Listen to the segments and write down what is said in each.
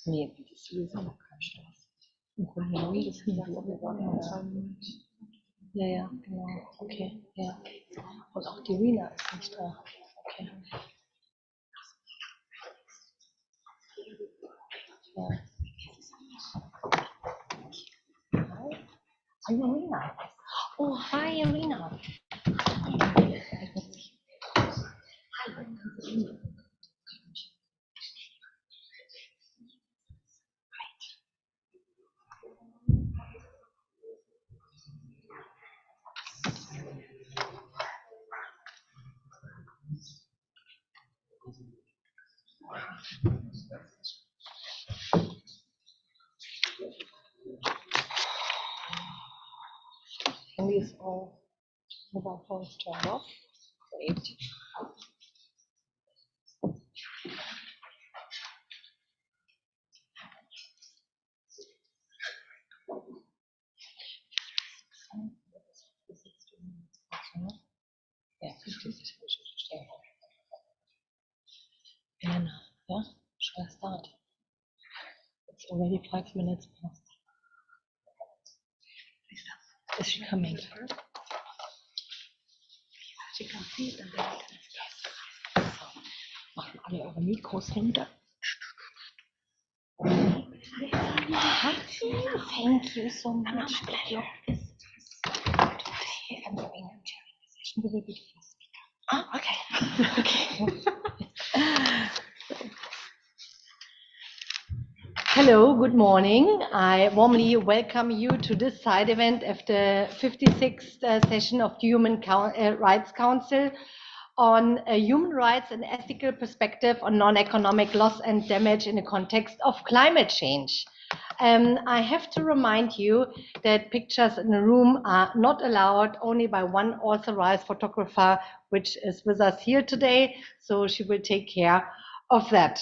Nee, das ist sowieso noch kein Stress. Im Grunde genommen ist nie ja, ja, genau. Okay, ja. Und auch die Rina ist nicht da. Okay. Ja. Hi, Irina. Oh, hi, Irina. And these all mobile phones turned off. Great. Yeah, 56. Elena, yeah? Shall I start? It's already 5 minutes past. Is she coming? She can see it and then we can yes. So, machen alle eure Mikros runter. Thank you so much. Pleasure. Today I'm doing a sharing session with a beautiful speaker. Ah, okay. Okay. Hello, good morning. I warmly welcome you to this side event of the 56th session of the Human Rights Council on human rights and ethical perspective on non-economic loss and damage in the context of climate change. I have to remind you that pictures in the room are not allowed, only by one authorized photographer, which is with us here today, so she will take care of that.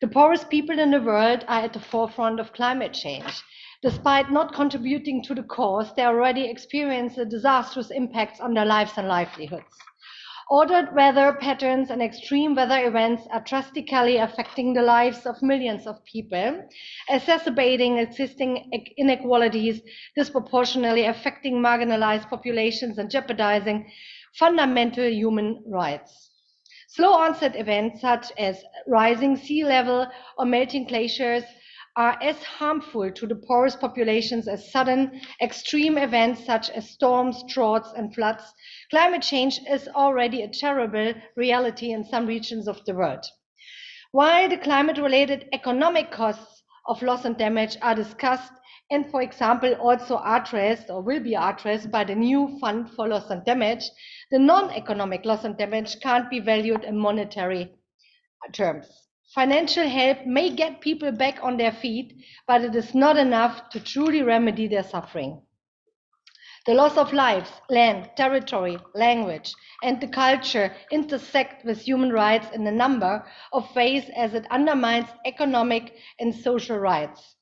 The poorest people in the world are at the forefront of climate change. Despite not contributing to the cause, they already experience the disastrous impacts on their lives and livelihoods. Ordered weather patterns and extreme weather events are drastically affecting the lives of millions of people, exacerbating existing inequalities, disproportionately affecting marginalized populations, and jeopardizing fundamental human rights. Slow onset events such as rising sea level or melting glaciers are as harmful to the poorest populations as sudden extreme events such as storms, droughts, and floods. Climate change is already a terrible reality in some regions of the world. While the climate-related economic costs of loss and damage are discussed and, for example, also addressed or will be addressed by the new Fund for Loss and Damage, the non-economic loss and damage can't be valued in monetary terms. Financial help may get people back on their feet, but it is not enough to truly remedy their suffering. The loss of lives, land, territory, language, and the culture intersect with human rights in a number of ways as it undermines economic and social rights,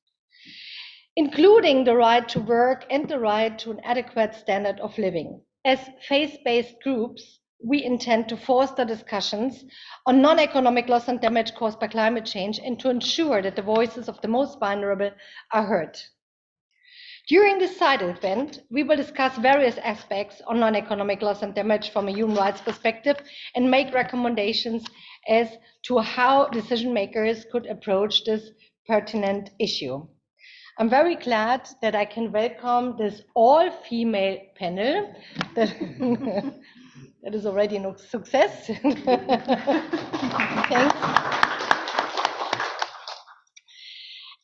including the right to work and the right to an adequate standard of living. As faith-based groups, we intend to foster discussions on non-economic loss and damage caused by climate change and to ensure that the voices of the most vulnerable are heard. During this side event, we will discuss various aspects on non-economic loss and damage from a human rights perspective and make recommendations as to how decision makers could approach this pertinent issue. I'm very glad that I can welcome this all-female panel. That is already a success. Thanks.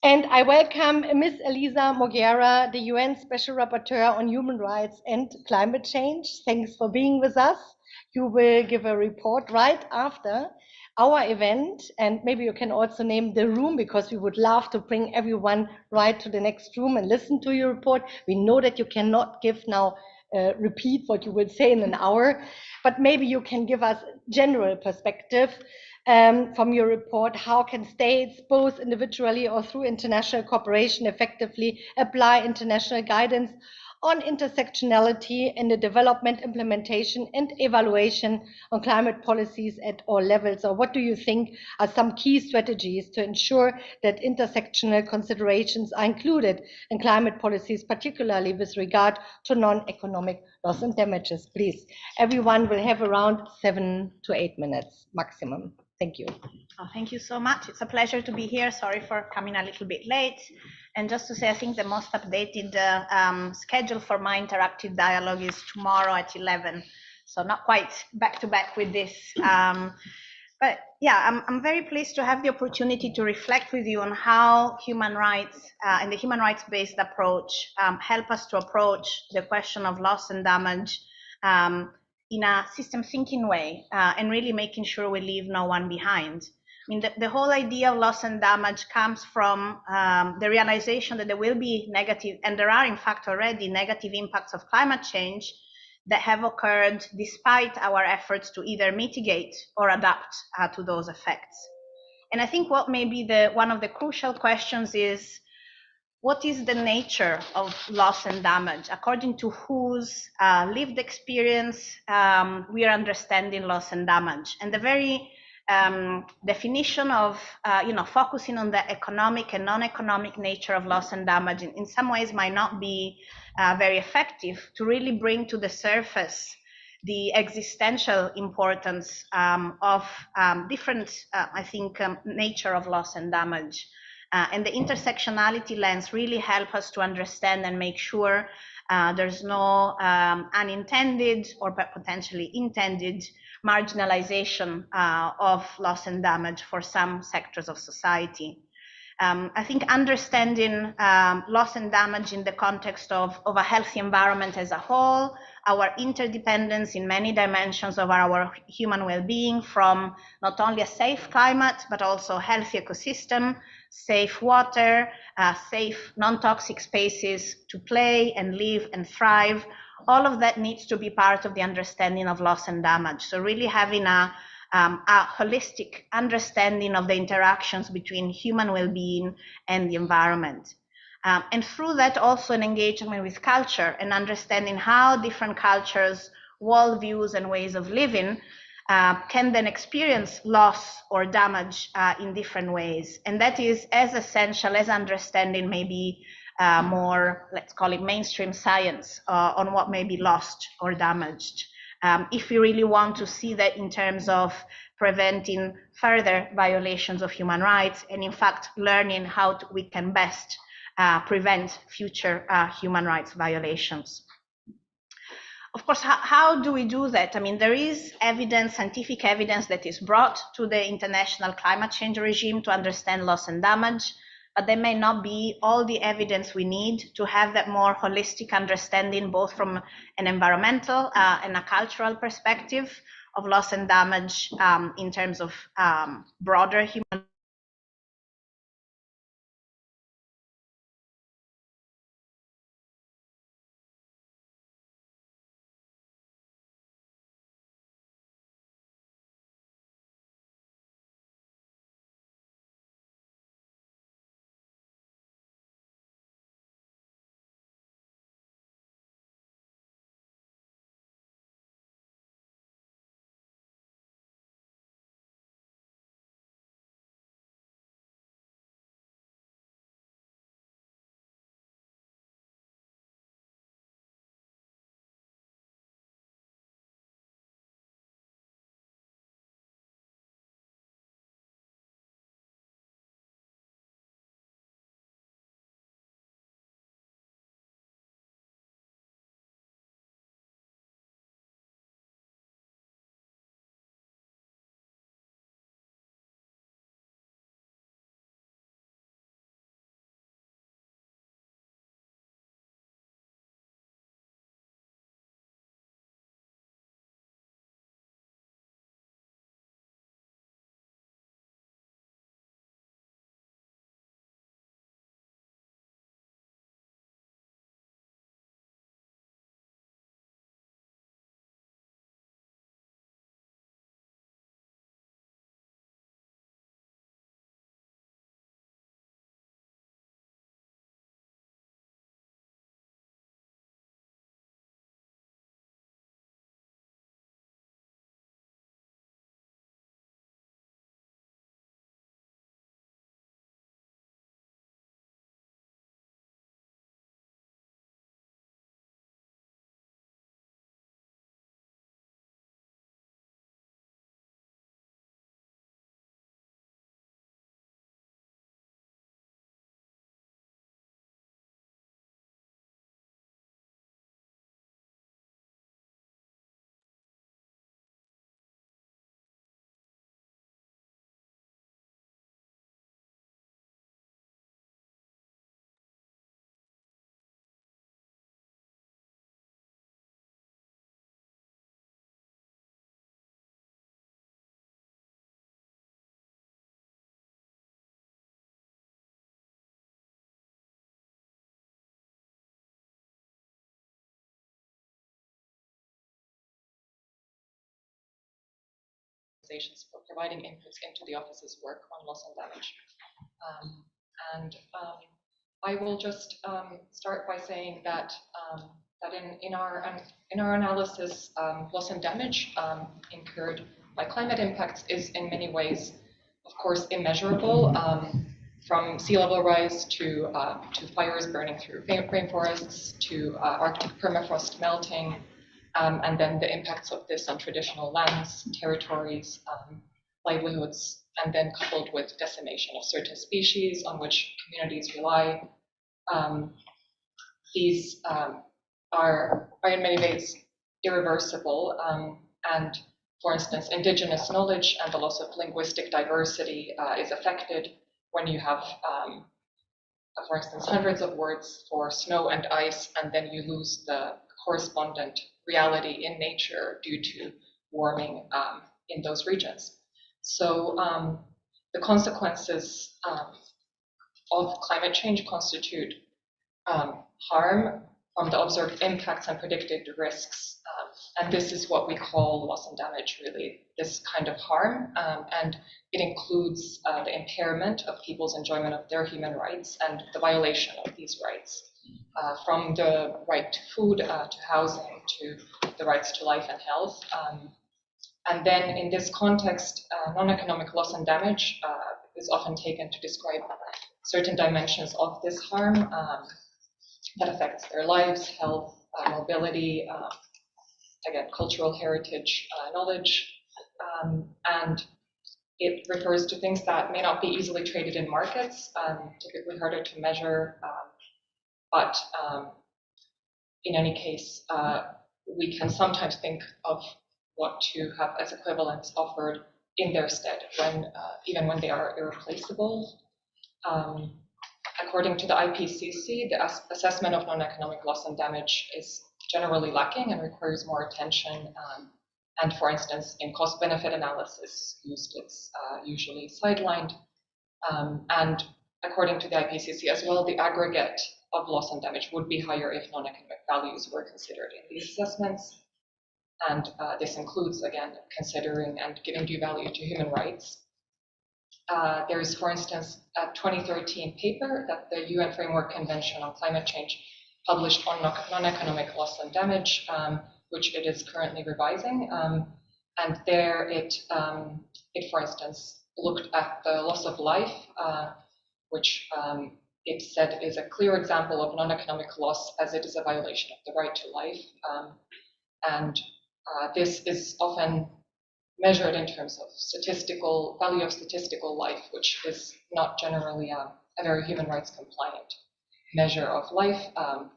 And I welcome Ms. Elisa Morgera, the UN Special Rapporteur on Human Rights and Climate Change. Thanks for being with us. You will give a report right after our event, and maybe you can also name the room, because we would love to bring everyone right to the next room and listen to your report. We know that you cannot give now repeat what you will say in an hour, but maybe you can give us general perspective from your report. How can states, both individually or through international cooperation, effectively apply international guidance on intersectionality in the development, implementation, and evaluation on climate policies at all levels. So what do you think are some key strategies to ensure that intersectional considerations are included in climate policies, particularly with regard to non-economic loss and damages? Please, everyone will have around 7 to 8 minutes maximum. Thank you. Oh, thank you so much. It's a pleasure to be here. Sorry for coming a little bit late. And just to say, I think the most updated schedule for my interactive dialogue is tomorrow at 11. So not quite back to back with this. But yeah, I'm very pleased to have the opportunity to reflect with you on how human rights and the human rights-based approach help us to approach the question of loss and damage in a system thinking way and really making sure we leave no one behind. I mean, the whole idea of loss and damage comes from the realization that there will be negative, and there are in fact already negative impacts of climate change that have occurred despite our efforts to either mitigate or adapt to those effects. And I think what may be one of the crucial questions is, what is the nature of loss and damage? According to whose lived experience we are understanding loss and damage? And the very definition of focusing on the economic and non-economic nature of loss and damage in some ways might not be very effective to really bring to the surface the existential importance of different, nature of loss and damage. And the intersectionality lens really help us to understand and make sure there's no unintended or potentially intended marginalization of loss and damage for some sectors of society. I think understanding loss and damage in the context of a healthy environment as a whole, our interdependence in many dimensions of our human well-being, from not only a safe climate, but also healthy ecosystem, safe water, safe non-toxic spaces to play and live and thrive. All of that needs to be part of the understanding of loss and damage. So really having a holistic understanding of the interactions between human well-being and the environment. And through that also an engagement with culture and understanding how different cultures, worldviews and ways of living can then experience loss or damage in different ways. And that is as essential as understanding maybe more, let's call it mainstream science on what may be lost or damaged. If we really want to see that in terms of preventing further violations of human rights, and in fact learning how we can best prevent future human rights violations. Of course, how do we do that? I mean, there is evidence, scientific evidence that is brought to the international climate change regime to understand loss and damage, but there may not be all the evidence we need to have that more holistic understanding, both from an environmental and a cultural perspective of loss and damage in terms of broader human organizations for providing inputs into the office's work on loss and damage. I will just start by saying that in our analysis, loss and damage incurred by climate impacts is in many ways, of course, immeasurable, from sea level rise to fires burning through rainforests, to Arctic permafrost melting, and then the impacts of this on traditional lands, territories, livelihoods, and then coupled with decimation of certain species on which communities rely. These are in many ways irreversible, and for instance, indigenous knowledge and the loss of linguistic diversity is affected when you have, for instance, hundreds of words for snow and ice, and then you lose the correspondent reality in nature due to warming in those regions. So the consequences of climate change constitute harm from the observed impacts and predicted risks. And this is what we call loss and damage, really, this kind of harm. And it includes the impairment of people's enjoyment of their human rights and the violation of these rights, from the right to food, to housing, to the rights to life and health. And then in this context, non-economic loss and damage is often taken to describe certain dimensions of this harm that affects their lives, health, mobility, again, cultural heritage, knowledge, and it refers to things that may not be easily traded in markets, typically harder to measure, but in any case, we can sometimes think of what to have as equivalents offered in their stead, even when they are irreplaceable. According to the IPCC, the assessment of non-economic loss and damage is generally lacking and requires more attention. And for instance, in cost-benefit analysis, it's usually sidelined. And according to the IPCC as well, the aggregate of loss and damage would be higher if non-economic values were considered in these assessments. And this includes, again, considering and giving due value to human rights. There is, for instance, a 2013 paper that the UN Framework Convention on Climate Change published on non-economic loss and damage, which it is currently revising. And there it, for instance, looked at the loss of life, which it said is a clear example of non-economic loss, as it is a violation of the right to life. And this is often measured in terms of value of statistical life, which is not generally a very human rights compliant measure of life,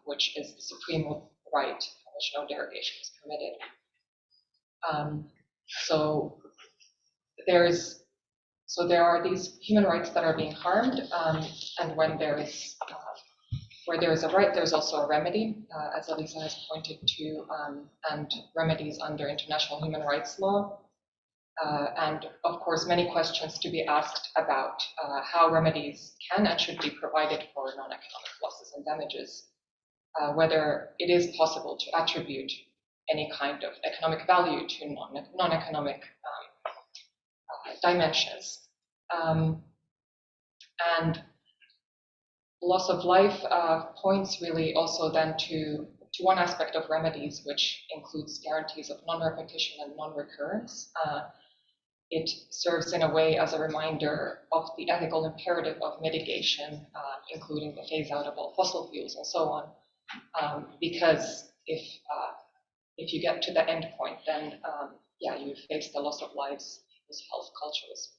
which is the supreme right, which no derogation is permitted. So there are these human rights that are being harmed, and when where there is a right, there's also a remedy, as Elisa has pointed to, and remedies under international human rights law. And of course, many questions to be asked about how remedies can and should be provided for non-economic losses and damages, whether it is possible to attribute any kind of economic value to non-economic dimensions. And loss of life points really also then to one aspect of remedies, which includes guarantees of non-repetition and non-recurrence. It serves in a way as a reminder of the ethical imperative of mitigation, including the phase out of all fossil fuels and so on. Because if you get to the end point, then you face the loss of lives, people's health, cultures,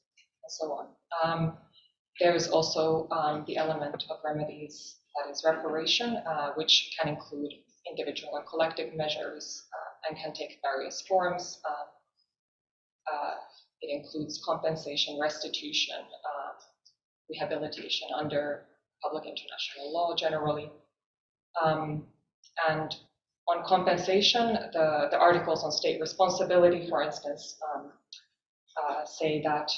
and so on. There is also the element of remedies, that is reparation, which can include individual and collective measures and can take various forms. It includes compensation, restitution, rehabilitation under public international law generally. And on compensation, the articles on state responsibility, for instance, say that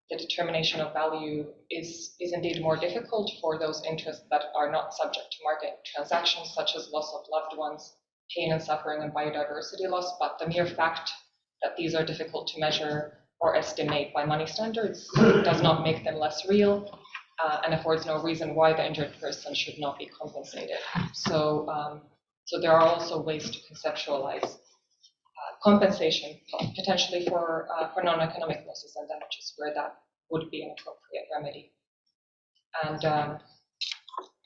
the determination of value is indeed more difficult for those interests that are not subject to market transactions, such as loss of loved ones, pain and suffering, and biodiversity loss. But the mere fact that these are difficult to measure or estimate by money standards does not make them less real, and affords no reason why the injured person should not be compensated. So there are also ways to conceptualize compensation, potentially for non-economic losses and damages, where that would be an appropriate remedy.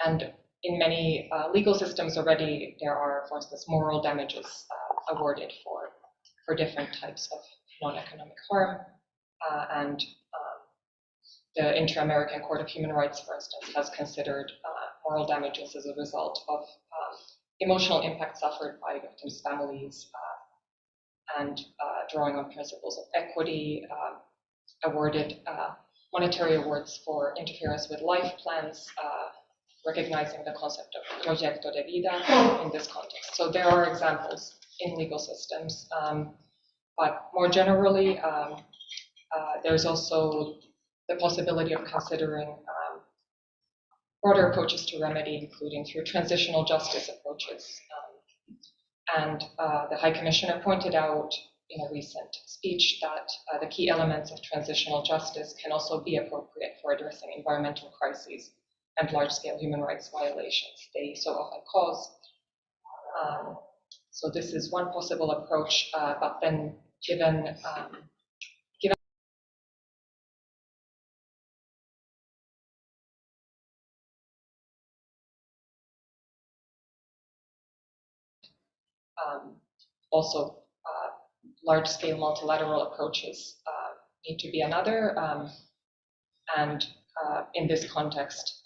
And in many legal systems already, there are, for instance, moral damages awarded for different types of non-economic harm. And the Inter-American Court of Human Rights, for instance, has considered moral damages as a result of emotional impact suffered by victims' families, and drawing on principles of equity, awarded monetary awards for interference with life plans, recognizing the concept of proyecto de vida in this context. So there are examples in legal systems, but more generally, there's also the possibility of considering broader approaches to remedy, including through transitional justice approaches. And the High Commissioner pointed out in a recent speech that the key elements of transitional justice can also be appropriate for addressing environmental crises and large-scale human rights violations they so often cause. So this is one possible approach, but then given also large-scale multilateral approaches need to be another. And in this context,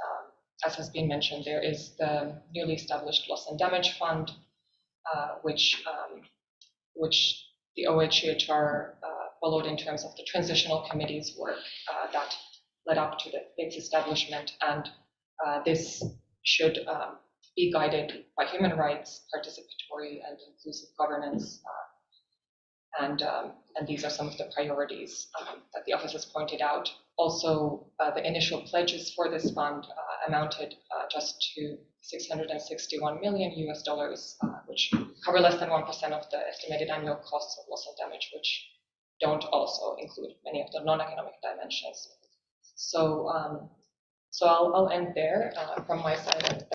as has been mentioned, there is the newly established Loss and Damage Fund, which the OHCHR followed in terms of the transitional committee's work that led up to its establishment. And this should be guided by human rights, participatory and inclusive governance. And these are some of the priorities that the office has pointed out. Also, the initial pledges for this fund amounted just to $661 million US, which cover less than 1% of the estimated annual costs of loss and damage, which don't also include many of the non-economic dimensions. So I'll end there from my side.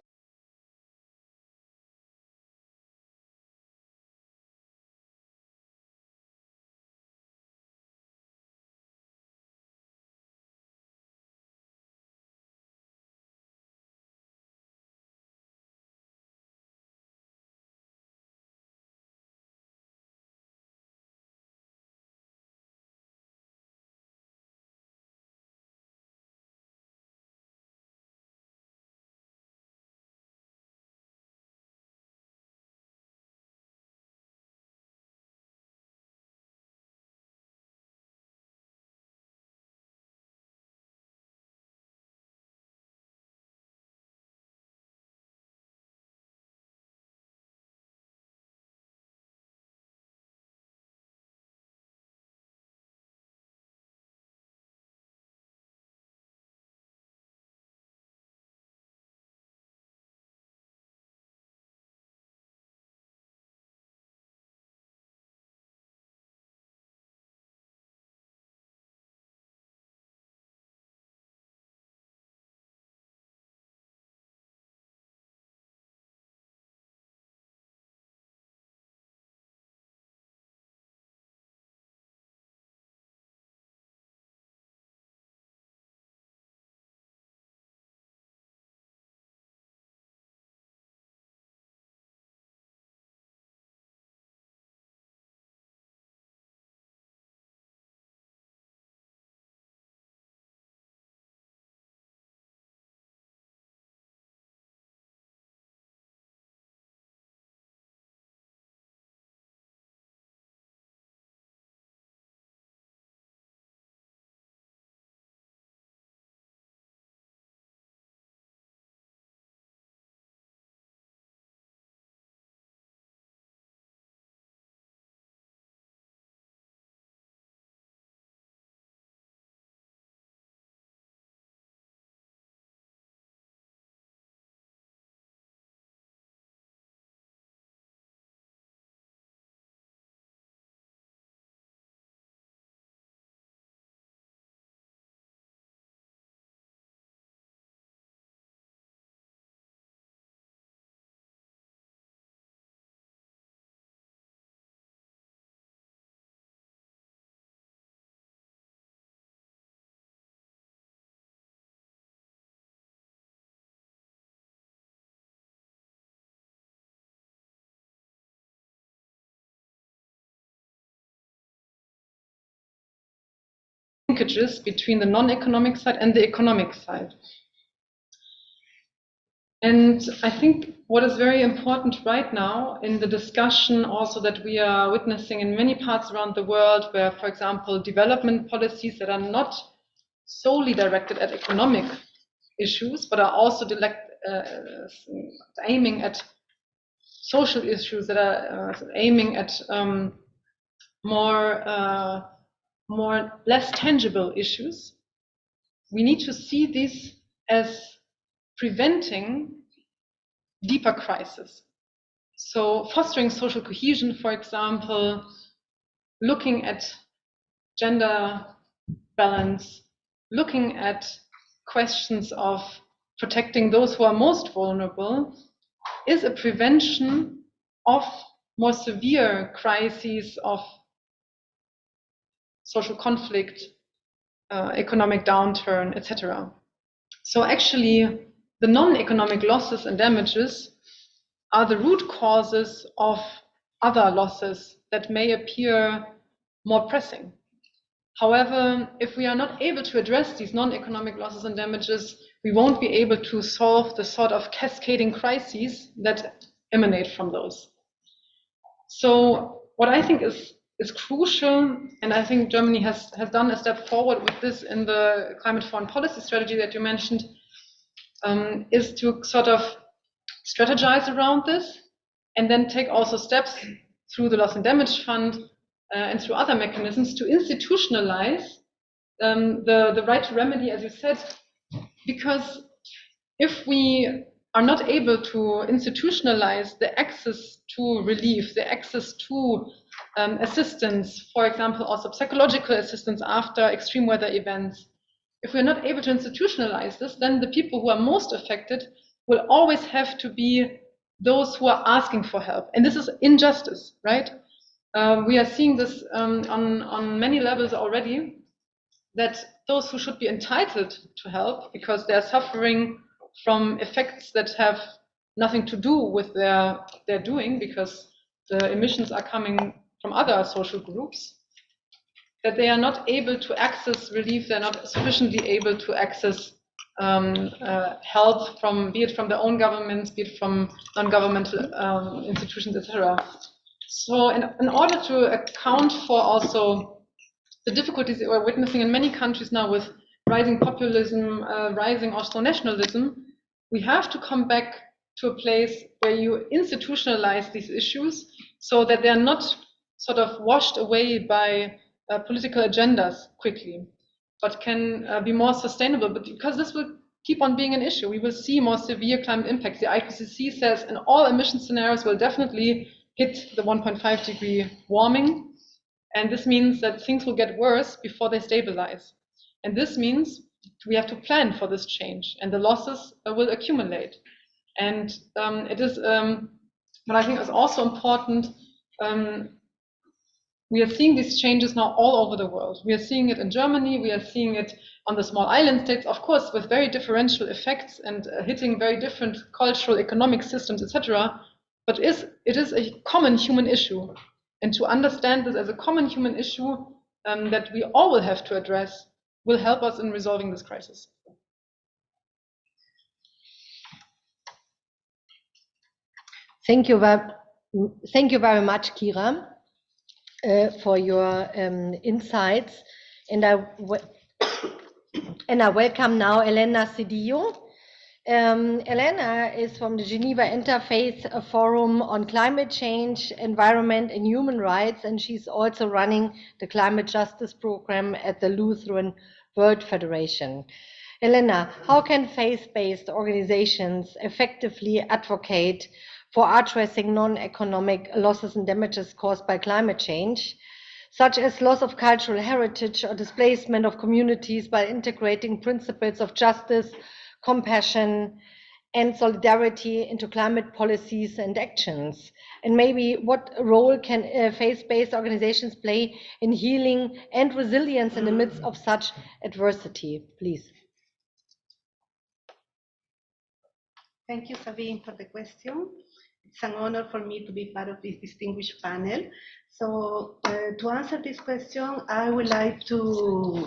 linkages between the non-economic side and the economic side. And I think what is very important right now in the discussion also that we are witnessing in many parts around the world, where, for example, development policies that are not solely directed at economic issues, but are also aiming at social issues, that are aiming at less tangible issues. We need to see these as preventing deeper crises. So fostering social cohesion, for example, looking at gender balance, looking at questions of protecting those who are most vulnerable, is a prevention of more severe crises of social conflict, economic downturn, etc. So actually, the non-economic losses and damages are the root causes of other losses that may appear more pressing. However, if we are not able to address these non-economic losses and damages, we won't be able to solve the sort of cascading crises that emanate from those. So what I think is crucial, and I think Germany has done a step forward with this in the climate foreign policy strategy that you mentioned, is to sort of strategize around this and then take also steps through the Loss and Damage Fund and through other mechanisms to institutionalize the right to remedy, as you said, because if we are not able to institutionalize the access to relief, the access to assistance, for example, also psychological assistance after extreme weather events, if we're not able to institutionalize this, then the people who are most affected will always have to be those who are asking for help. And this is injustice, right? We are seeing this on many levels already, that those who should be entitled to help because they're suffering from effects that have nothing to do with their doing, because the emissions are coming from other social groups, that they are not able to access relief, they're not sufficiently able to access help from, be it from their own governments, be it from non-governmental institutions, etc. So in order to account for also the difficulties that we're witnessing in many countries now with rising populism, rising also nationalism, we have to come back to a place where you institutionalize these issues so that they're not sort of washed away by political agendas quickly, but can be more sustainable. But because this will keep on being an issue, we will see more severe climate impacts. The IPCC says in all emission scenarios will definitely hit the 1.5 degree warming. And this means that things will get worse before they stabilize. And this means we have to plan for this change, and the losses will accumulate. And it is what I think is also important. We are seeing these changes now all over the world. We are seeing it in Germany. We are seeing it on the small island states, of course, with very differential effects and hitting very different cultural, economic systems, etc. But it is a common human issue. And to understand this as a common human issue that we all will have to address will help us in resolving this crisis. Thank you very much, Kira, for your insights. And I welcome now Elena Cedillo. Elena is from the Geneva Interfaith Forum on Climate Change, Environment and Human Rights, and she's also running the Climate Justice Program at the Lutheran World Federation. Elena, how can faith-based organizations effectively advocate for addressing non-economic losses and damages caused by climate change, such as loss of cultural heritage or displacement of communities, while integrating principles of justice, compassion, and solidarity into climate policies and actions? And maybe what role can faith-based organizations play in healing and resilience in the midst of such adversity, please? Thank you, Sabine, for the question. It's an honor for me to be part of this distinguished panel. So to answer this question, I would like to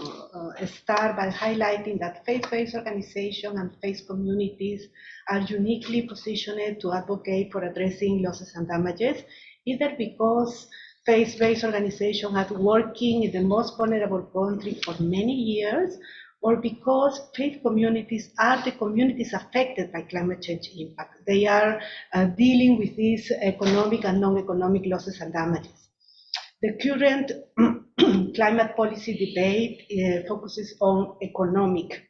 start by highlighting that faith-based organizations and faith communities are uniquely positioned to advocate for addressing losses and damages, either because faith-based organizations have been working in the most vulnerable country for many years, or because faith communities are the communities affected by climate change impact. They are dealing with these economic and non-economic losses and damages. The current climate policy debate focuses on economic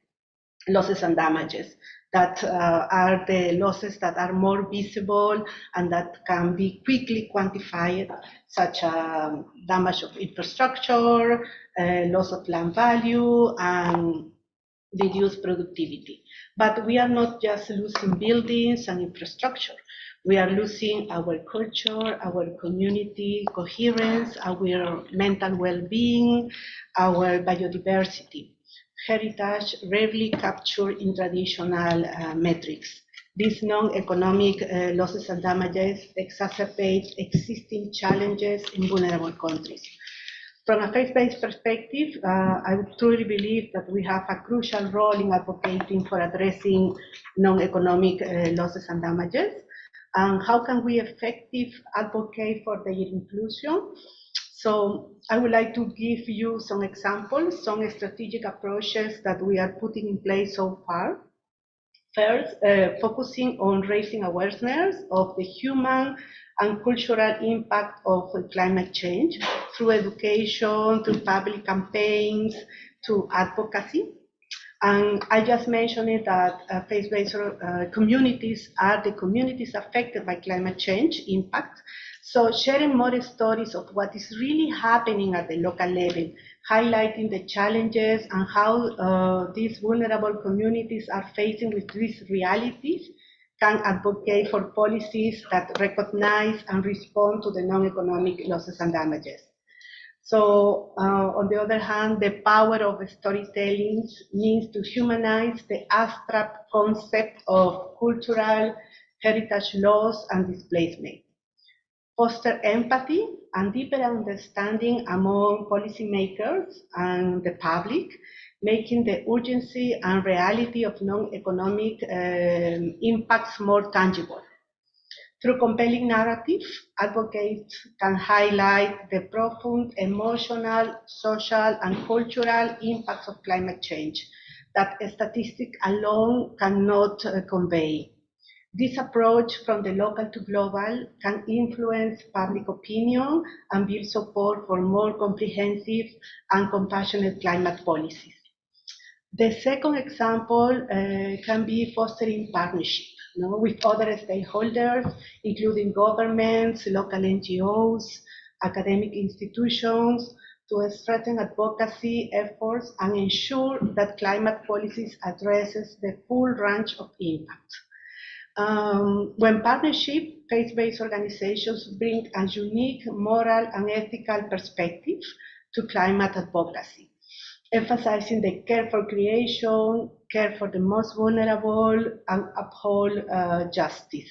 losses and damages that are the losses that are more visible and that can be quickly quantified, such as damage of infrastructure, loss of land value, and reduced productivity. But we are not just losing buildings and infrastructure. We are losing our culture, our community coherence, our mental well-being, our biodiversity. Heritage rarely captured in traditional metrics. These non-economic losses and damages exacerbate existing challenges in vulnerable countries. From a faith-based perspective, I truly believe that we have a crucial role in advocating for addressing non-economic losses and damages. And how can we effectively advocate for their inclusion? So I would like to give you some examples, some strategic approaches that we are putting in place so far. First, focusing on raising awareness of the human and cultural impact of climate change through education, through public campaigns, through advocacy. And I just mentioned it that faith-based communities are the communities affected by climate change impact. So sharing more stories of what is really happening at the local level, highlighting the challenges and how these vulnerable communities are facing with these realities, can advocate for policies that recognize and respond to the non-economic losses and damages. So on the other hand, the power of storytelling means to humanize the abstract concept of cultural heritage loss and displacement. Foster empathy and deeper understanding among policymakers and the public, making the urgency and reality of non-economic impacts more tangible. Through compelling narrative, advocates can highlight the profound emotional, social, and cultural impacts of climate change that a statistic alone cannot convey. This approach from the local to global can influence public opinion and build support for more comprehensive and compassionate climate policies. The second example can be fostering partnership with other stakeholders, including governments, local NGOs, academic institutions, to strengthen advocacy efforts and ensure that climate policies addresses the full range of impact. When partnership, faith-based organizations bring a unique moral and ethical perspective to climate advocacy, emphasizing the care for creation, care for the most vulnerable, and uphold justice.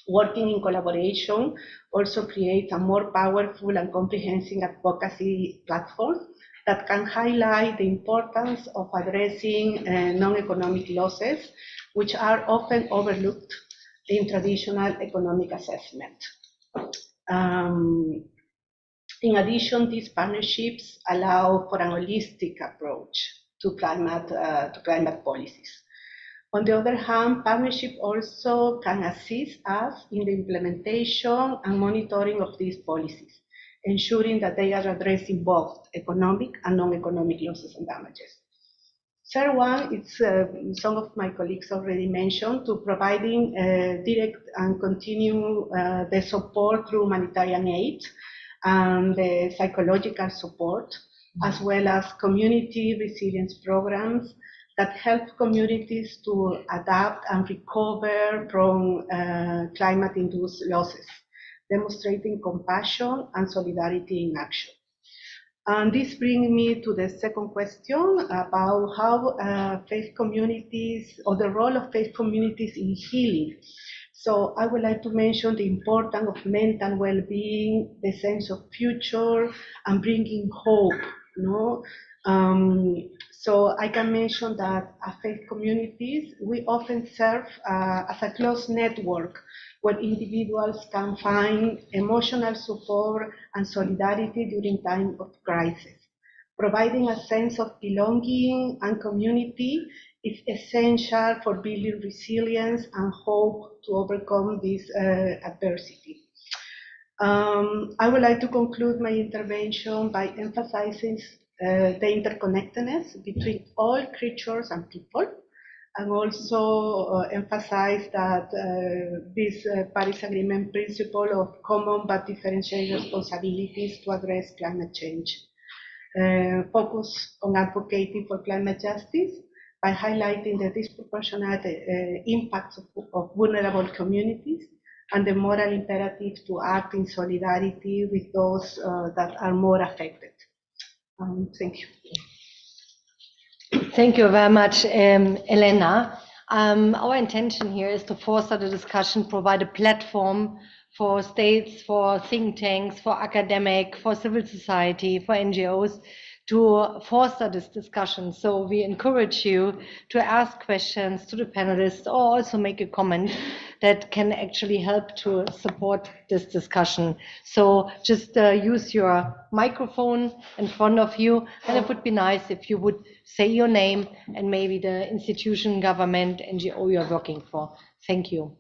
Working in collaboration also creates a more powerful and comprehensive advocacy platform that can highlight the importance of addressing non-economic losses, which are often overlooked in traditional economic assessment. In addition, these partnerships allow for an holistic approach to climate policies. On the other hand, partnership also can assist us in the implementation and monitoring of these policies, ensuring that they are addressing both economic and non-economic losses and damages. Third one, it's some of my colleagues already mentioned, to providing direct and continue the support through humanitarian aid and the psychological support, as well as community resilience programs that help communities to adapt and recover from climate-induced losses, demonstrating compassion and solidarity in action. And this brings me to the second question about how faith communities, or the role of faith communities in healing. So I would like to mention the importance of mental well-being, the sense of future, and bringing hope. So I can mention that as faith communities, we often serve as a close network where individuals can find emotional support and solidarity during times of crisis. Providing a sense of belonging and community is essential for building resilience and hope to overcome this adversity. I would like to conclude my intervention by emphasizing the interconnectedness between all creatures and people, and also emphasize that this Paris Agreement principle of common but differentiated responsibilities to address climate change. Focus on advocating for climate justice by highlighting the disproportionate impacts of vulnerable communities and the moral imperative to act in solidarity with those that are more affected. Thank you. Thank you very much, Elena. Our intention here is to foster the discussion, provide a platform for states, for think tanks, for academic, for civil society, for NGOs to foster this discussion. So we encourage you to ask questions to the panelists or also make a comment that can actually help to support this discussion. So just use your microphone in front of you, and it would be nice if you would say your name and maybe the institution, government, NGO you're working for. Thank you.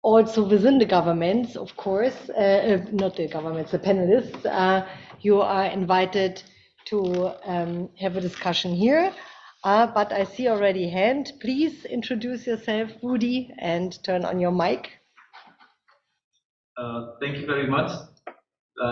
Also within the governments, of course, not the governments, the panelists, you are invited to have a discussion here. But I see already a hand. Please introduce yourself, Rudi, and turn on your mic. Thank you very much.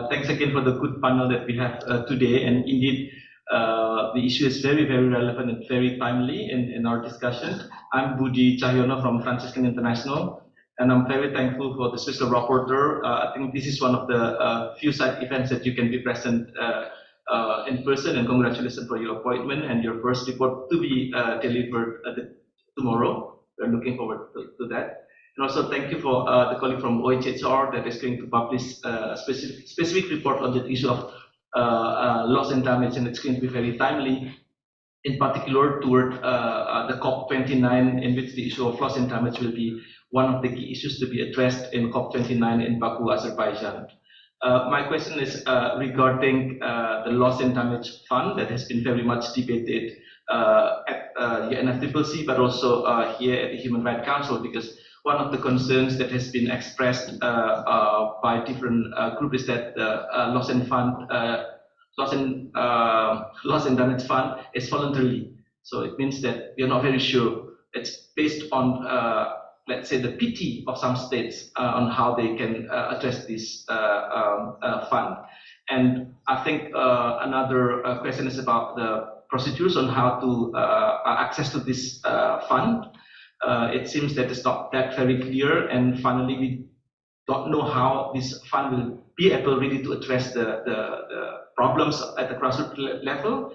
Thanks again for the good panel that we have today. And indeed, the issue is very, very relevant and very timely in our discussion. I'm Budi Cahyono from Franciscan International. And I'm very thankful for the Special Rapporteur. I think this is one of the few side events that you can be present in person, and congratulations for your appointment and your first report to be delivered tomorrow. We're looking forward to that. And also thank you for the colleague from OHR that is going to publish a specific report on the issue of loss and damage, and it's going to be very timely, in particular toward the COP29, in which the issue of loss and damage will be one of the key issues to be addressed in COP29 in Baku, Azerbaijan. My question is regarding the loss and damage fund that has been very much debated at UNFCCC, but also here at the Human Rights Council, because one of the concerns that has been expressed by different groups is that the loss and damage fund is voluntary. So it means that we are not very sure. It's based on let's say the pity of some states on how they can address this fund. And I think another question is about the procedures on how to access to this fund. It seems that it's not that very clear, and finally we don't know how this fund will be able really to address the problems at the grassroots level.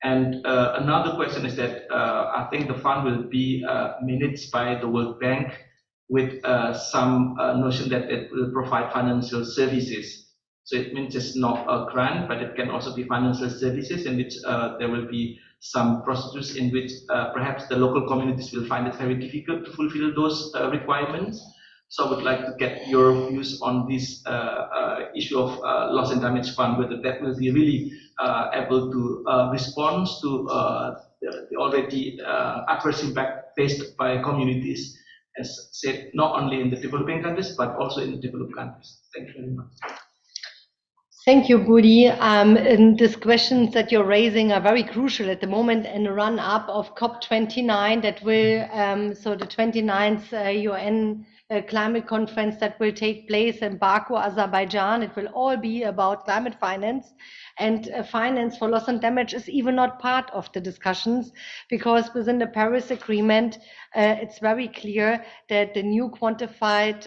And another question is that I think the fund will be managed by the World Bank with some notion that it will provide financial services. So it means it's not a grant, but it can also be financial services, in which there will be some procedures in which perhaps the local communities will find it very difficult to fulfill those requirements. So I would like to get your views on this issue of loss and damage fund, whether that will be really able to respond to the already adverse impact faced by communities, as said, not only in the developing countries, but also in the developed countries. Thank you very much. Thank you, Budi. And these questions that you're raising are very crucial at the moment in the run-up of COP29 that will, so the 29th UN climate conference that will take place in Baku, Azerbaijan. It will all be about climate finance, and finance for loss and damage is even not part of the discussions, because within the Paris Agreement, it's very clear that the new quantified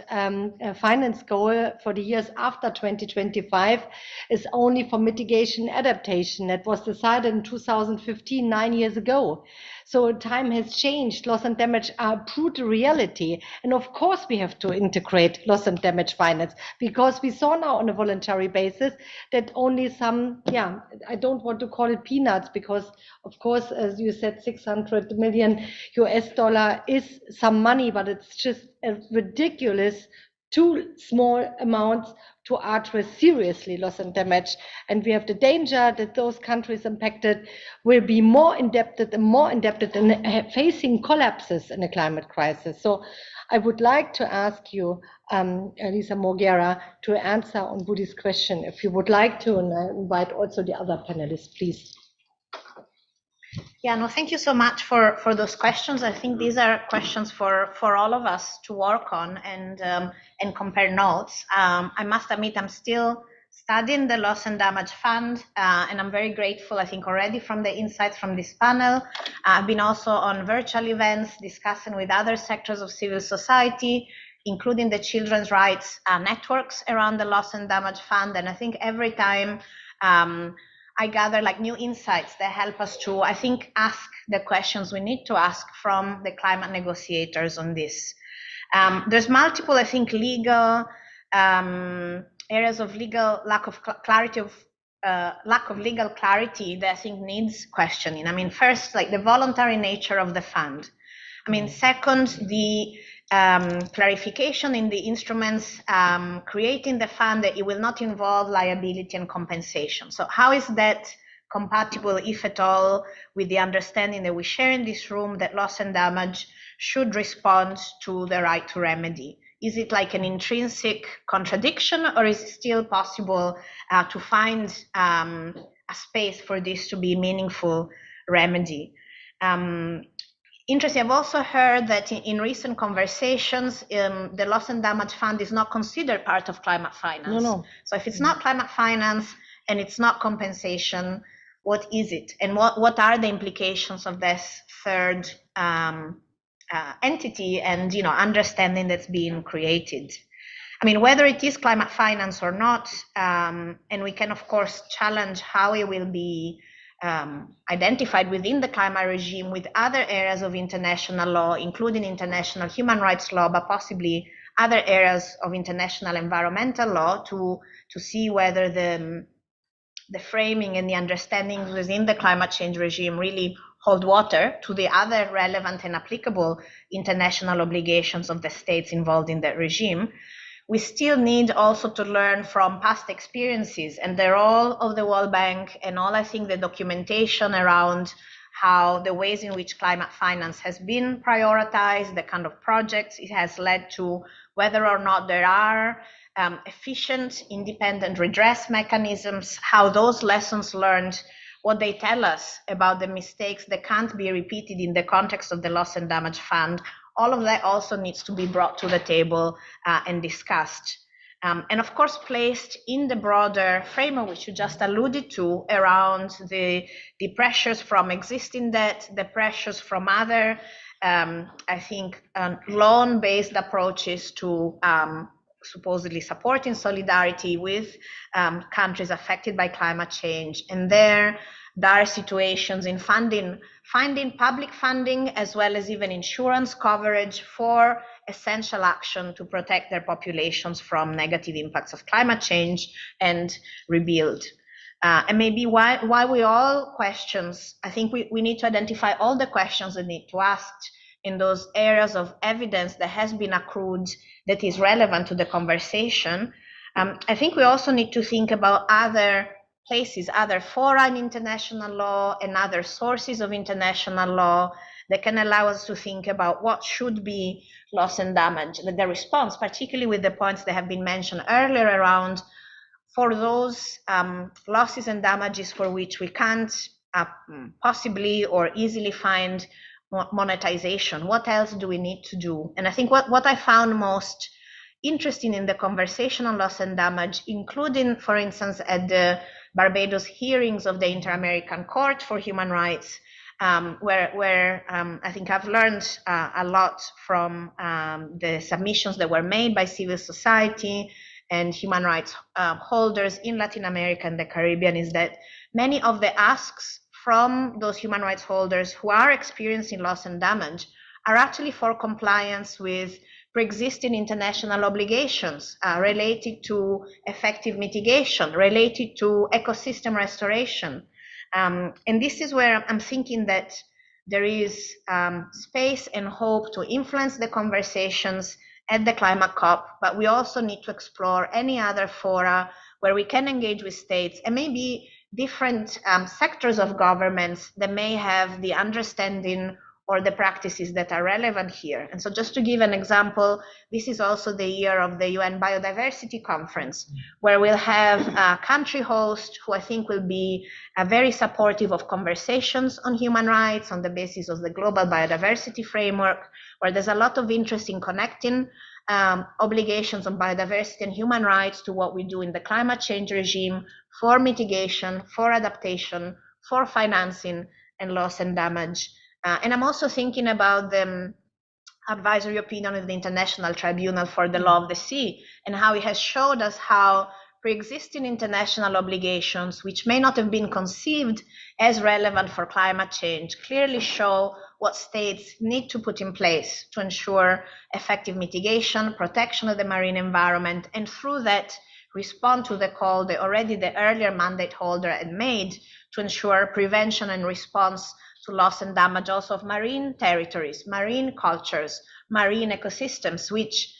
finance goal for the years after 2025 is only for mitigation and adaptation. That was decided in 2015, 9 years ago. So time has changed. Loss and damage are a brutal reality. And of course, we have to integrate loss and damage finance, because we saw now on a voluntary basis that only some, I don't want to call it peanuts, because of course, as you said, 600 million US dollar is some money, but it's just a ridiculous, too small amounts to address seriously loss and damage. And we have the danger that those countries impacted will be more indebted and facing collapses in a climate crisis. So I would like to ask you, Elisa Morgera, to answer on Budi's question, if you would like to, and I invite also the other panelists, please. Yeah, no, thank you so much for those questions. I think these are questions for all of us to work on and compare notes. I must admit, I'm still studying the Loss and Damage Fund, and I'm very grateful, I think, already from the insights from this panel. I've been also on virtual events discussing with other sectors of civil society, including the children's rights networks around the Loss and Damage Fund. And I think every time I gather like new insights that help us to, I think, ask the questions we need to ask from the climate negotiators on this. There's multiple, I think, legal areas of legal lack of legal clarity that I think needs questioning. I mean, first, like the voluntary nature of the fund. I mean, second, the clarification in the instruments creating the fund that it will not involve liability and compensation. So how is that compatible, if at all, with the understanding that we share in this room that loss and damage should respond to the right to remedy? Is it like an intrinsic contradiction, or is it still possible to find a space for this to be meaningful remedy? Interesting, I've also heard that in recent conversations, the Loss and Damage Fund is not considered part of climate finance. No. So if it's not climate finance and it's not compensation, what is it? And what are the implications of this third entity and understanding that's being created? I mean, whether it is climate finance or not, and we can, of course, challenge how it will be identified within the climate regime with other areas of international law, including international human rights law, but possibly other areas of international environmental law, to see whether the framing and the understandings within the climate change regime really hold water to the other relevant and applicable international obligations of the states involved in that regime. We still need also to learn from past experiences and the role of the World Bank and all, I think, the documentation around how the ways in which climate finance has been prioritized, the kind of projects it has led to, whether or not there are efficient, independent redress mechanisms, how those lessons learned, what they tell us about the mistakes that can't be repeated in the context of the Loss and Damage Fund. All of that also needs to be brought to the table and discussed. And of course, placed in the broader framework, which you just alluded to, around the pressures from existing debt, the pressures from other, I think, loan-based approaches to supposedly supporting solidarity with countries affected by climate change. And there are situations in finding public funding as well as even insurance coverage for essential action to protect their populations from negative impacts of climate change and rebuild. And maybe why we all questions, I think we need to identify all the questions that need to ask in those areas of evidence that has been accrued that is relevant to the conversation. I think we also need to think about other places, other fora in international law and other sources of international law that can allow us to think about what should be loss and damage, the response, particularly with the points that have been mentioned earlier around for those losses and damages for which we can't possibly or easily find monetization. What else do we need to do? And I think what I found most interesting in the conversation on loss and damage, including, for instance, at the Barbados hearings of the Inter-American Court for Human Rights, where I think I've learned a lot from the submissions that were made by civil society and human rights holders in Latin America and the Caribbean, is that many of the asks from those human rights holders who are experiencing loss and damage are actually for compliance with pre-existing international obligations related to effective mitigation, related to ecosystem restoration. And this is where I'm thinking that there is space and hope to influence the conversations at the climate COP, but we also need to explore any other fora where we can engage with states and maybe different sectors of governments that may have the understanding or the practices that are relevant here. And so just to give an example, this is also the year of the UN Biodiversity Conference, where we'll have a country host who I think will be very supportive of conversations on human rights on the basis of the global biodiversity framework, where there's a lot of interest in connecting obligations on biodiversity and human rights to what we do in the climate change regime for mitigation, for adaptation, for financing and loss and damage. And I'm also thinking about the advisory opinion of the International Tribunal for the Law of the Sea and how it has showed us how pre-existing international obligations, which may not have been conceived as relevant for climate change, clearly show what states need to put in place to ensure effective mitigation, protection of the marine environment, and through that respond to the call that already the earlier mandate holder had made to ensure prevention and response to loss and damage also of marine territories, marine cultures, marine ecosystems, which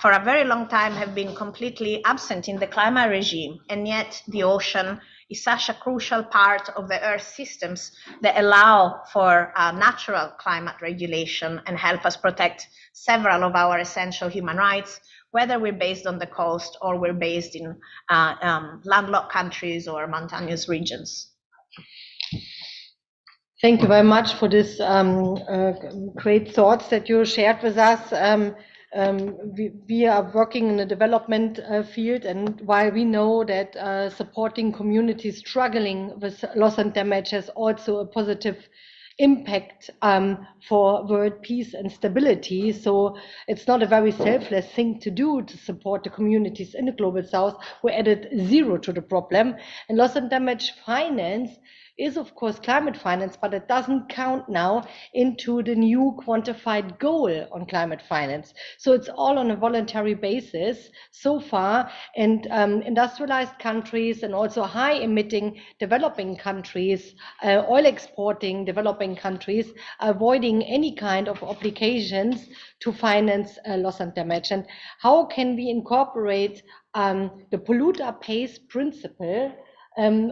for a very long time have been completely absent in the climate regime. And yet the ocean is such a crucial part of the Earth systems that allow for natural climate regulation and help us protect several of our essential human rights, whether we're based on the coast or we're based in landlocked countries or mountainous regions. Thank you very much for this great thoughts that you shared with us. We are working in the development field, and while we know that supporting communities struggling with loss and damage has also a positive impact for world peace and stability, so it's not a very selfless thing to do to support the communities in the global south. We added zero to the problem, and loss and damage finance is of course climate finance, but it doesn't count now into the new quantified goal on climate finance. So it's all on a voluntary basis so far, and industrialized countries and also high emitting developing countries, oil exporting developing countries, avoiding any kind of obligations to finance loss and damage. And how can we incorporate the polluter pays principle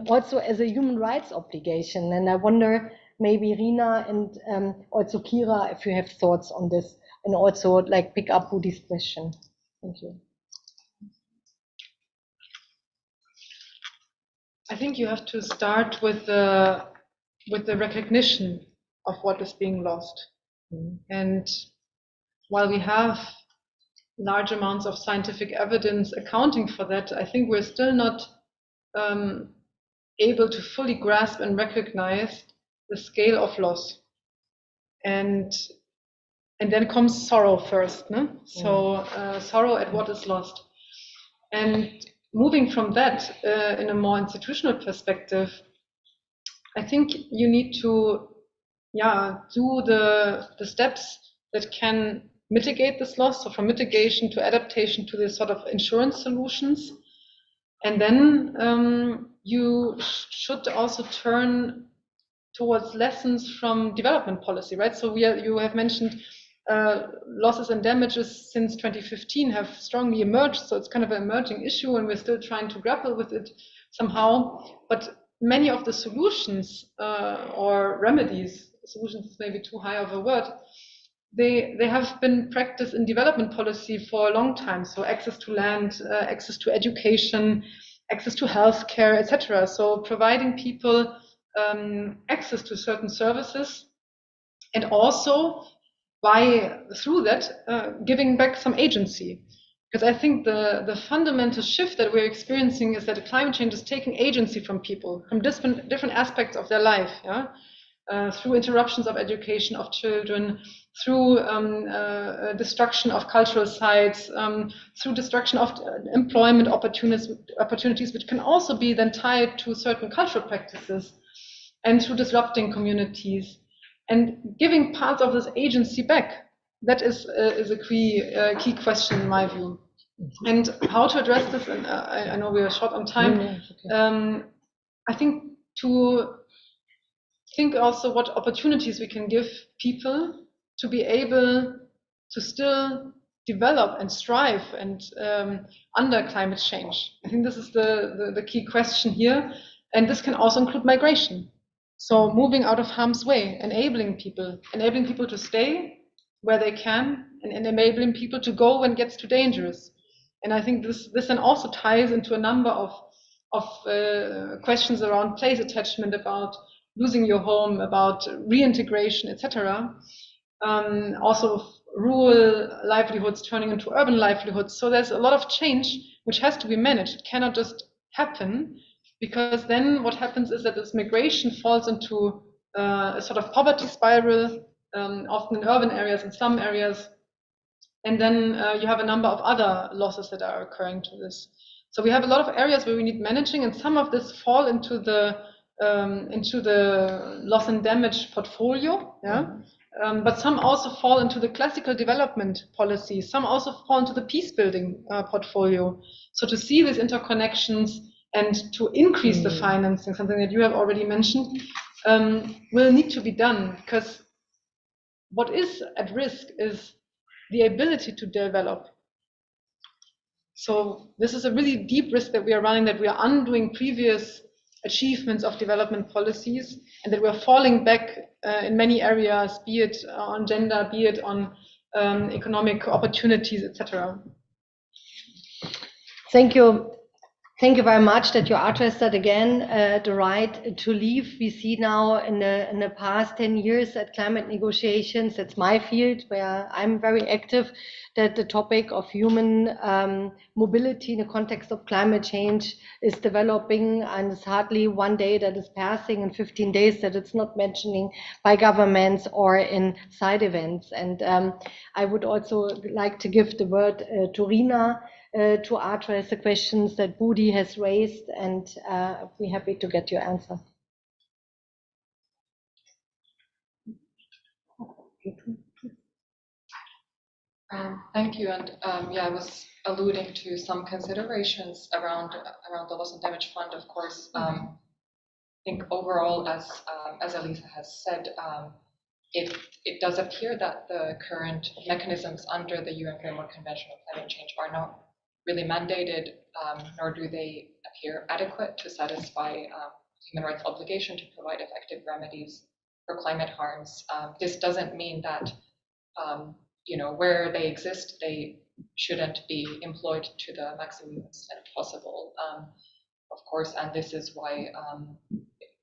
also as a human rights obligation? And I wonder, maybe Rina and also Kira, if you have thoughts on this, and also like pick up Rudy's question. Thank you. I think you have to start with the recognition of what is being lost. And while we have large amounts of scientific evidence accounting for that, I think we're still not able to fully grasp and recognize the scale of loss, and then comes sorrow first, no? So sorrow at what is lost, and moving from that in a more institutional perspective, I think you need to do the steps that can mitigate this loss, so from mitigation to adaptation to this sort of insurance solutions. And then you should also turn towards lessons from development policy, right? So you have mentioned losses and damages since 2015 have strongly emerged. So it's kind of an emerging issue, and we're still trying to grapple with it somehow. But many of the solutions or remedies, solutions is maybe too high of a word, they have been practiced in development policy for a long time. So access to land, access to education, access to healthcare, etc. So providing people access to certain services and also through that giving back some agency. Because I think the fundamental shift that we're experiencing is that climate change is taking agency from people, from different aspects of their life, through interruptions of education of children, through destruction of cultural sites, through destruction of employment opportunities, which can also be then tied to certain cultural practices, and through disrupting communities, and giving parts of this agency back. That is a key question in my view. And how to address this, and I know we are short on time, I think to think also what opportunities we can give people to be able to still develop and strive and under climate change. I think this is the key question here. And this can also include migration. So moving out of harm's way, enabling people to stay where they can, and enabling people to go when it gets too dangerous. And I think this then also ties into a number of questions around place attachment, about losing your home, about reintegration, etc. Also rural livelihoods turning into urban livelihoods. So there's a lot of change which has to be managed. It cannot just happen, because then what happens is that this migration falls into a sort of poverty spiral, often in urban areas, in some areas, and then you have a number of other losses that are occurring to this. So we have a lot of areas where we need managing, and some of this fall into the loss and damage portfolio, but some also fall into the classical development policy. Some also fall into the peace building portfolio. So to see these interconnections and to increase the financing, something that you have already mentioned, will need to be done, because what is at risk is the ability to develop. So this is a really deep risk that we are running, that we are undoing previous achievements of development policies, and that we are falling back in many areas, be it on gender, be it on economic opportunities, etc. Thank you. Thank you very much that you addressed that again, the right to leave. We see now in the past 10 years at climate negotiations, that's my field where I'm very active, that the topic of human mobility in the context of climate change is developing, and it's hardly one day that is passing in 15 days that it's not mentioning by governments or in side events. And I would also like to give the word to Rina, to address the questions that Budi has raised, and we're happy to get your answer. Thank you. And I was alluding to some considerations around the loss and damage fund. Of course, I think overall, as Elisa has said, it does appear that the current mechanisms under the UN Framework Convention on Climate Change are not really mandated, nor do they appear adequate to satisfy human rights obligation to provide effective remedies for climate harms. This doesn't mean that where they exist, they shouldn't be employed to the maximum extent possible, of course. And this is why,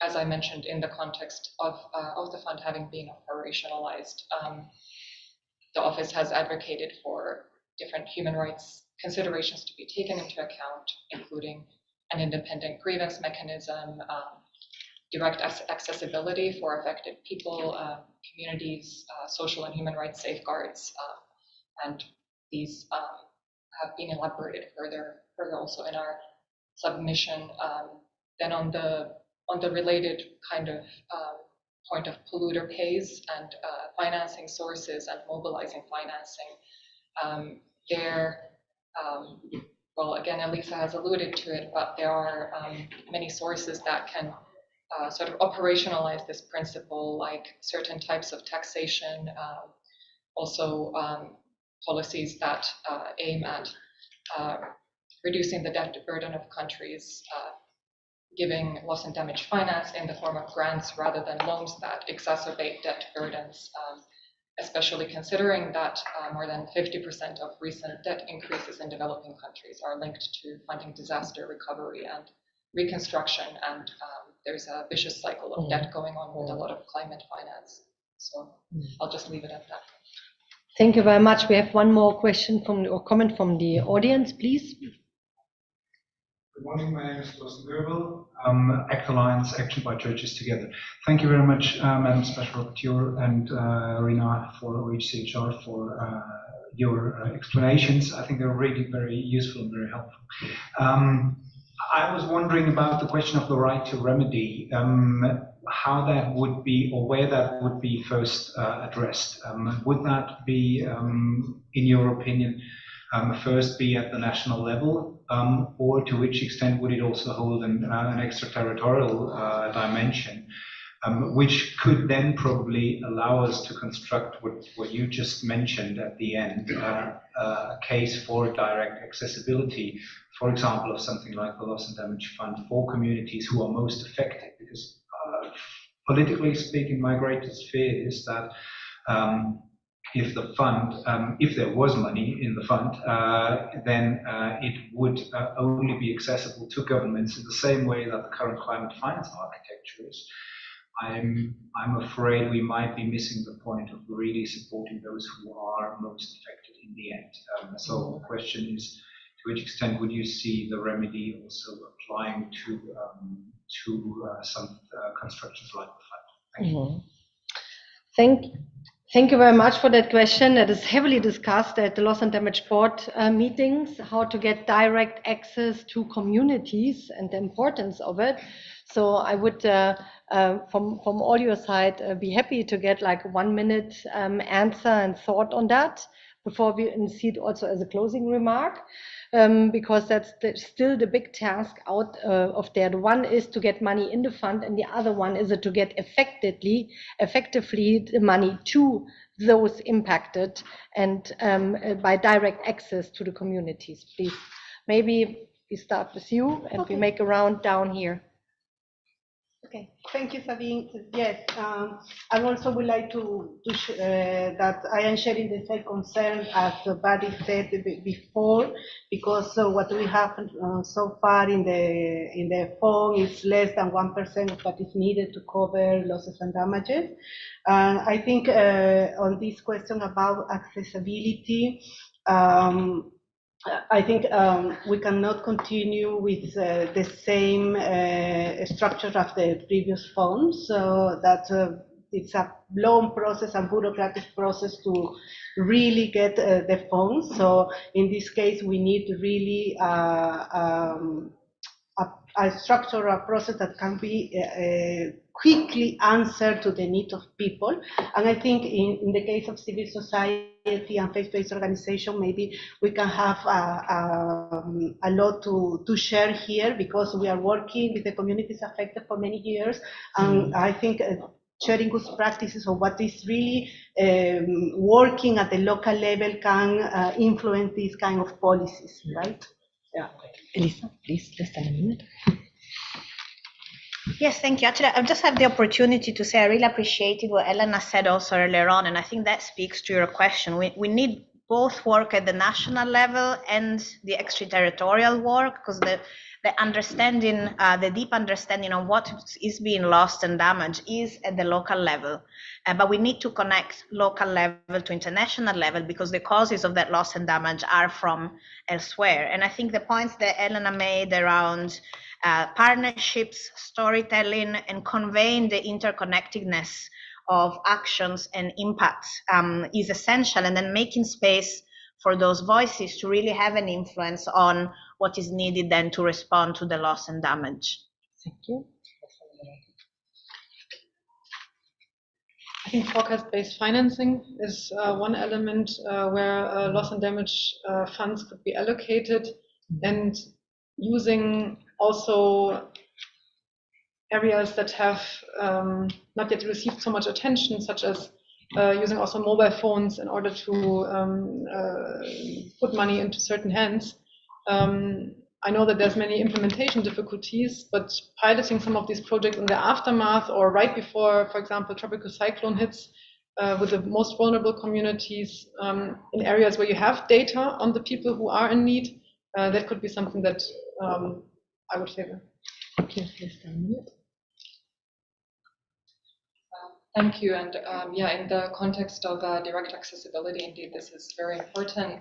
as I mentioned, in the context of the fund having been operationalized, the office has advocated for different human rights considerations to be taken into account, including an independent grievance mechanism, direct accessibility for affected people, communities, social and human rights safeguards, and these have been elaborated further also in our submission. Then on the related kind of point of polluter pays and financing sources and mobilizing financing, well, again, Elisa has alluded to it, but there are many sources that can sort of operationalize this principle, like certain types of taxation, also policies that aim at reducing the debt burden of countries, giving loss and damage finance in the form of grants rather than loans that exacerbate debt burdens, especially considering that more than 50% of recent debt increases in developing countries are linked to funding disaster recovery and reconstruction, and there's a vicious cycle of debt going on with a lot of climate finance. So I'll just leave it at that. Thank you very much. We have one more question or comment from the audience, please. Good morning, my name is Thorsten Goebel, ActAlliance, Action by Churches Together. Thank you very much, Madam Special Rapporteur and Elena for OHCHR for your explanations. I think they're really very useful and very helpful. I was wondering about the question of the right to remedy, how that would be, or where that would be first addressed. Would that be, in your opinion, first be at the national level, or to which extent would it also hold an extraterritorial dimension, which could then probably allow us to construct what you just mentioned at the end, a case for direct accessibility, for example, of something like the Loss and Damage Fund for communities who are most affected, because politically speaking, my greatest fear is that if the fund, if there was money in the fund, then it would only be accessible to governments in the same way that the current climate finance architecture is. I'm afraid we might be missing the point of really supporting those who are most affected in the end. So the question is, to which extent would you see the remedy also applying to some constructions like the fund? Thank you. Thank you very much for that question. That is heavily discussed at the Loss and Damage Board meetings, how to get direct access to communities and the importance of it. So I would, from all your side, be happy to get like a 1 minute answer and thought on that before we see it also as a closing remark. Because that's still the big task out of there. The one is to get money in the fund, and the other one is to get effectively the money to those impacted and by direct access to the communities. Please, maybe we start with you and we make a round down here. Okay, thank you, Sabine. Yes, I also would like to that I am sharing the same concern as Buddy said before, because what we have so far in the fund is less than 1% of what is needed to cover losses and damages. I think on this question about accessibility, I think we cannot continue with the same structure of the previous funds, so that it's a long process and bureaucratic process to really get the funds. So in this case, we need really a structure, a process that can be quickly answer to the need of people. And I think in the case of civil society and faith-based organization, maybe we can have a lot to share here, because we are working with the communities affected for many years. And I think sharing good practices of what is really working at the local level can influence these kind of policies, right? Yeah. Elisa, please, less than a minute. Yes, thank you. Actually, I just have the opportunity to say I really appreciated what Elena said also earlier on, and I think that speaks to your question. We need both work at the national level and the extraterritorial work, because the understanding, the deep understanding of what is being lost and damaged is at the local level. But we need to connect local level to international level, because the causes of that loss and damage are from elsewhere. And I think the points that Elena made around partnerships, storytelling, and conveying the interconnectedness of actions and impacts is essential, and then making space for those voices to really have an influence on what is needed then to respond to the loss and damage. Thank you. I think forecast-based financing is one element where loss and damage funds could be allocated, and using also areas that have not yet received so much attention, such as using also mobile phones in order to put money into certain hands. I know that there's many implementation difficulties, but piloting some of these projects in the aftermath or right before, for example, tropical cyclone hits with the most vulnerable communities in areas where you have data on the people who are in need, that could be something that I would favor. Okay, please, a minute. Thank you. And yeah, in the context of direct accessibility, indeed, this is very important.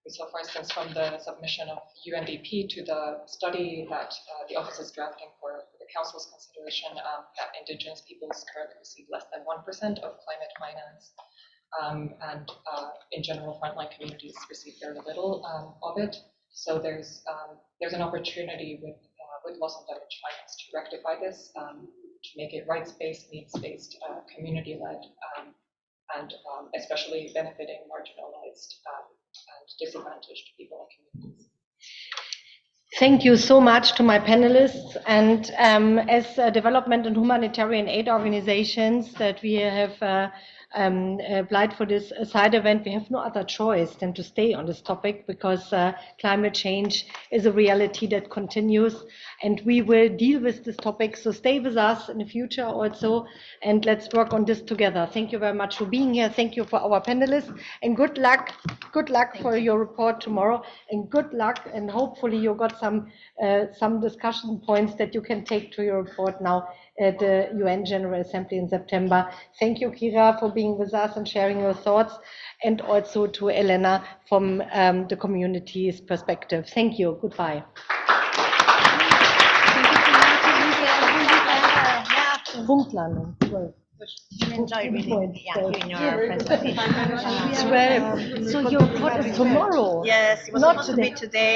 We saw, for instance, from the submission of UNDP to the study that the office is drafting for the Council's consideration, that Indigenous peoples currently receive less than 1% of climate finance. And in general, frontline communities receive very little of it. So there's an opportunity with loss and damage finance to rectify this, to make it rights-based, needs-based, community-led, and especially benefiting marginalized and disadvantaged people and communities. Thank you so much to my panelists. And as development and humanitarian aid organizations that we have applied for this side event, we have no other choice than to stay on this topic, because climate change is a reality that continues, and we will deal with this topic. So stay with us in the future also, and let's work on this together. Thank you very much for being here. Thank you for our panelists, and good luck. Good luck for your report tomorrow, and good luck, and hopefully you got some discussion points that you can take to your report now at the UN General Assembly in September. Thank you, Kira, for being with us and sharing your thoughts, and also to Elena from the community's perspective. Thank you. Goodbye. Punktlandung. 12. Enjoy reading in your presentation. 12. So your report is tomorrow. Yes, it was Not supposed to be today.